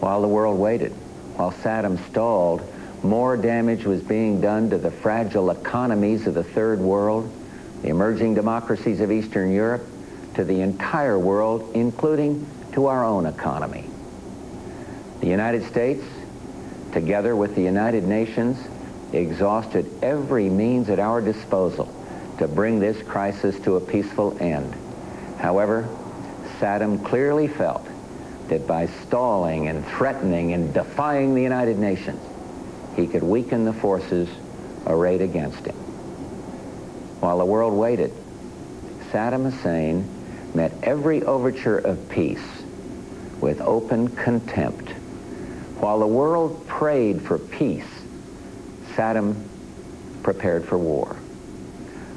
While the world waited, while Saddam stalled, more damage was being done to the fragile economies of the Third World, the emerging democracies of Eastern Europe, to the entire world, including to our own economy. The United States, together with the United Nations, exhausted every means at our disposal to bring this crisis to a peaceful end. However, Saddam clearly felt that by stalling and threatening and defying the United Nations, he could weaken the forces arrayed against him. While the world waited, Saddam Hussein met every overture of peace with open contempt. While the world prayed for peace, Saddam prepared for war.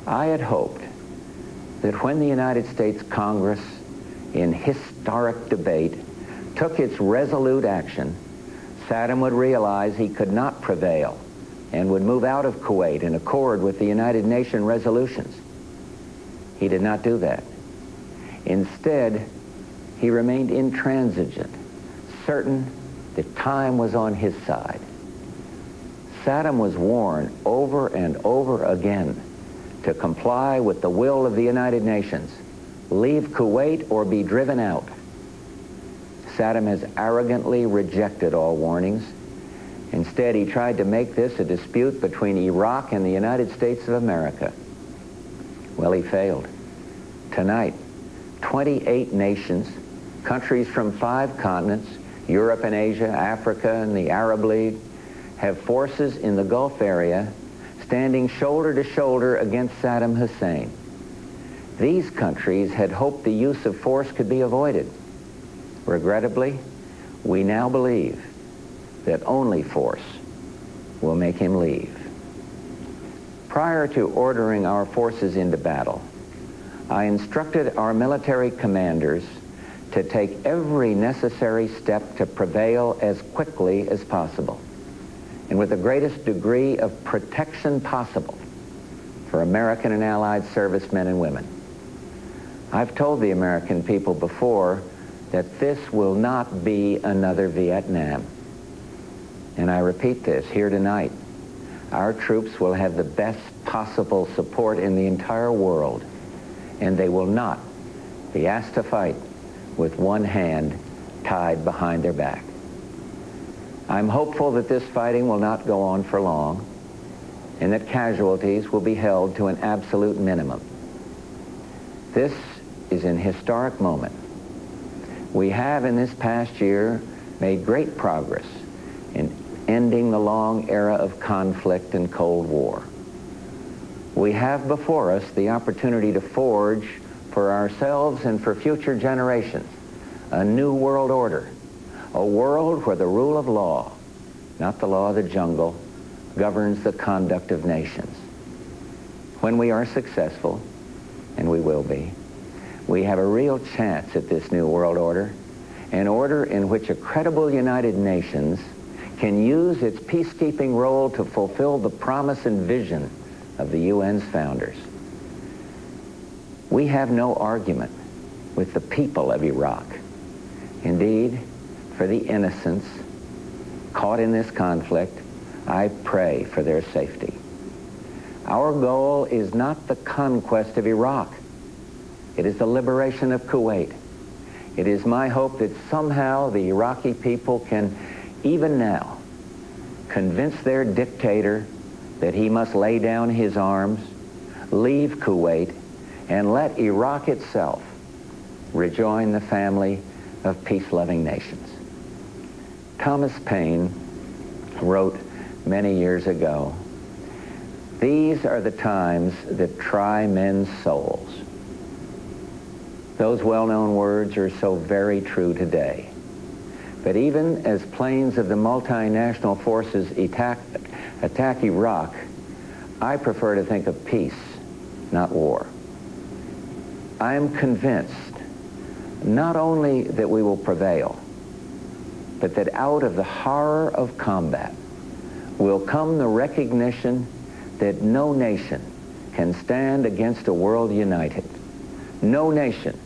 I had hoped that when the United States Congress, in historic debate, took its resolute action, Saddam would realize he could not prevail and would move out of Kuwait in accord with the United Nations resolutions. He did not do that. Instead, he remained intransigent, certain that time was on his side. Saddam was warned over and over again to comply with the will of the United Nations, leave Kuwait or be driven out. Saddam has arrogantly rejected all warnings. Instead, he tried to make this a dispute between Iraq and the United States of America. Well, he failed. Tonight, 28 nations, countries from 5 continents, Europe and Asia, Africa and the Arab League, have forces in the Gulf area standing shoulder to shoulder against Saddam Hussein. These countries had hoped the use of force could be avoided. Regrettably, we now believe that only force will make him leave. Prior to ordering our forces into battle, I instructed our military commanders to take every necessary step to prevail as quickly as possible and with the greatest degree of protection possible for American and Allied servicemen and women. I've told the American people before that this will not be another Vietnam. And I repeat this here tonight. Our troops will have the best possible support in the entire world, and they will not be asked to fight with one hand tied behind their back. I'm hopeful that this fighting will not go on for long, and that casualties will be held to an absolute minimum. This is an historic moment. We have in this past year made great progress in ending the long era of conflict and Cold War. We have before us the opportunity to forge for ourselves and for future generations a new world order, a world where the rule of law, not the law of the jungle, governs the conduct of nations. When we are successful, and we will be, we have a real chance at this new world order, an order in which a credible United Nations can use its peacekeeping role to fulfill the promise and vision of the UN's founders. We have no argument with the people of Iraq. Indeed, for the innocents caught in this conflict, I pray for their safety. Our goal is not the conquest of Iraq. It is the liberation of Kuwait. It is my hope that somehow the Iraqi people can, even now, convince their dictator that he must lay down his arms, leave Kuwait, and let Iraq itself rejoin the family of peace-loving nations. Thomas Paine wrote many years ago, "These are the times that try men's souls." Those well-known words are so very true today. But even as planes of the multinational forces attack Iraq, I prefer to think of peace, not war. I am convinced not only that we will prevail, but that out of the horror of combat will come the recognition that no nation can stand against a world united. No nation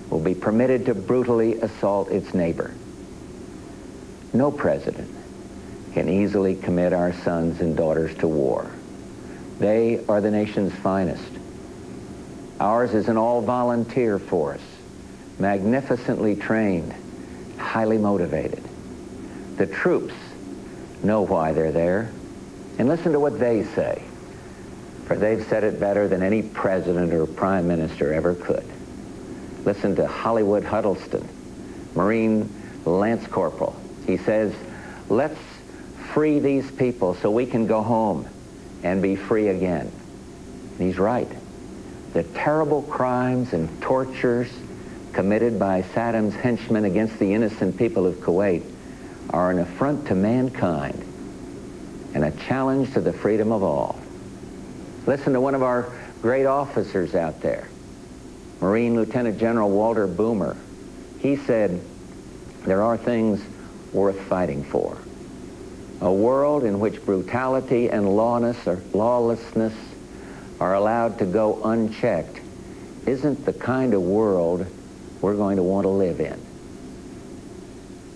will be permitted to brutally assault its neighbor. No president can easily commit our sons and daughters to war. They are the nation's finest. Ours is an all-volunteer force, magnificently trained, highly motivated. The troops know why they're there, and listen to what they say, for they've said it better than any president or prime minister ever could. Listen to Hollywood Huddleston, Marine Lance Corporal. He says, let's free these people so we can go home and be free again. And he's right. The terrible crimes and tortures committed by Saddam's henchmen against the innocent people of Kuwait are an affront to mankind and a challenge to the freedom of all. Listen to one of our great officers out there, Marine Lieutenant General Walter Boomer. He said, there are things worth fighting for. A world in which brutality and lawlessness are allowed to go unchecked isn't the kind of world we're going to want to live in.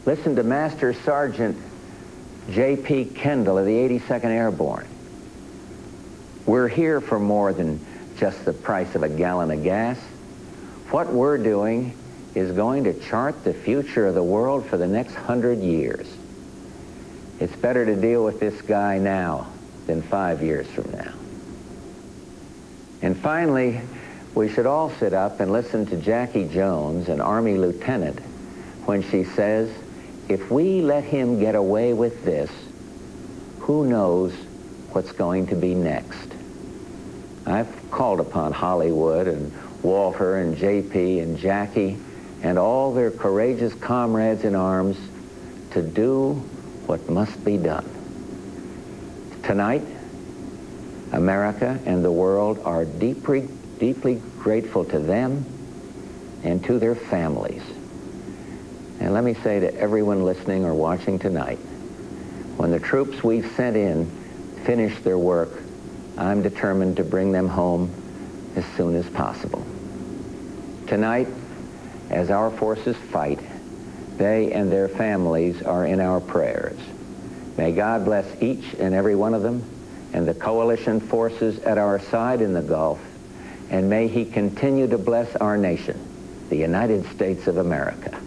Listen to Master Sergeant J.P. Kendall of the 82nd Airborne. We're here for more than just the price of a gallon of gas. What we're doing is going to chart the future of the world for the next 100 years. It's better to deal with this guy now than 5 years from now. And finally, we should all sit up and listen to Jackie Jones, an Army lieutenant, when she says, if we let him get away with this, who knows what's going to be next? I've called upon Hollywood and Walter and JP and Jackie and all their courageous comrades in arms to do what must be done. Tonight, America and the world are deeply, deeply grateful to them and to their families. And let me say to everyone listening or watching tonight, when the troops we've sent in finish their work, I'm determined to bring them home as soon as possible. Tonight, as our forces fight, they and their families are in our prayers. May God bless each and every one of them and the coalition forces at our side in the Gulf, and may he continue to bless our nation, the United States of America.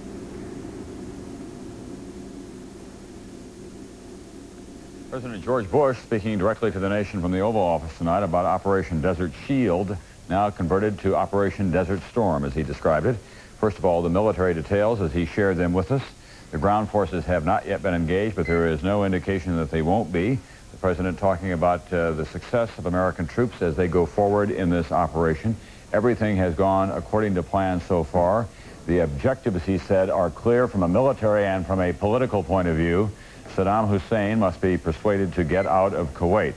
President George Bush speaking directly to the nation from the Oval Office tonight about Operation Desert Shield, now converted to Operation Desert Storm, as he described it. First of all, the military details as he shared them with us. The ground forces have not yet been engaged, but there is no indication that they won't be. The President talking about the success of American troops as they go forward in this operation. Everything has gone according to plan so far. The objectives, he said, are clear from a military and from a political point of view. Saddam Hussein must be persuaded to get out of Kuwait.